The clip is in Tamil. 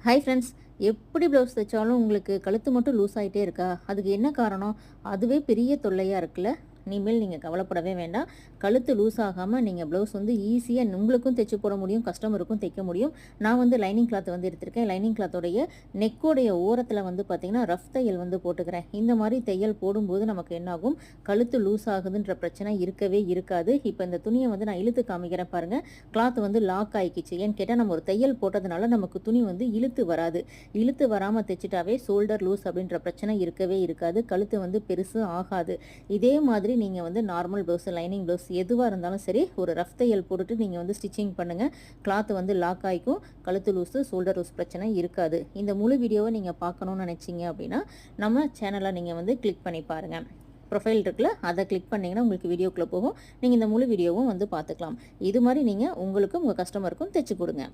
Hi friends. எப்படி ப்ளவுஸ் தைச்சாலும் உங்களுக்கு கழுத்து மட்டும் லூஸ் ஆகிட்டே இருக்கா? அதுக்கு என்ன காரணம்? அதுவே பெரிய தொல்லையா இருக்குல்ல. இனிமேல் நீங்கள் கவலைப்படவே வேண்டாம். கழுத்து லூஸ் ஆகாமல் நீங்கள் ப்ளவுஸ் வந்து ஈஸியாக உங்களுக்கும் தைச்சு போட முடியும், கஸ்டமருக்கும் தைக்க முடியும். நான் வந்து லைனிங் கிளாத் வந்து எடுத்திருக்கேன். லைனிங் கிளாத்தோடைய நெக்கோடைய ஓரத்தில் வந்து பார்த்திங்கன்னா ரஃப் தையல் வந்து போட்டுக்கிறேன். இந்த மாதிரி தையல் போடும்போது நமக்கு என்னாகும், கழுத்து லூஸ் ஆகுதுன்ற பிரச்சனை இருக்கவே இருக்காது. இப்போ இந்த துணியை வந்து நான் இழுத்து காமிக்கிறேன் பாருங்கள். கிளாத் வந்து லாக் ஆகிக்கிச்சு. ஏன்னு கேட்டால் நம்ம ஒரு தையல் போட்டதுனால நமக்கு துணி வந்து இழுத்து வராது. இழுத்து வராமல் தைச்சிட்டாவே ஷோல்டர் லூஸ் அப்படின்ற பிரச்சனை இருக்கவே இருக்காது. கழுத்து வந்து பெருசு ஆகாது. இதே மாதிரி நீங்கள் வந்து நார்மல் ப்ளவுஸ், லைனிங் ப்ளவுஸ் எதுவாக இருந்தாலும் சரி, ஒரு ரஃப் தையல் போட்டுட்டு நீங்கள் வந்து ஸ்டிச்சிங் பண்ணுங்கள். கிளாத் வந்து லாக் ஆகிக்கும். கழுத்து லூஸு, ஷோல்டர் லூஸ் பிரச்சனை இருக்காது. இந்த முழு வீடியோவை நீங்கள் பார்க்கணுன்னு நினச்சிங்க அப்படின்னா நம்ம சேனலை நீங்கள் வந்து கிளிக் பண்ணி பாருங்கள். ப்ரொஃபைல் இருக்குல்ல, அதை கிளிக் பண்ணிங்கன்னா உங்களுக்கு வீடியோக்குள்ளே போகும். நீங்கள் இந்த முழு வீடியோவும் வந்து பார்த்துக்கலாம். இது மாதிரி நீங்கள் உங்களுக்கும் உங்கள் கஸ்டமருக்கும் தைச்சி கொடுங்க.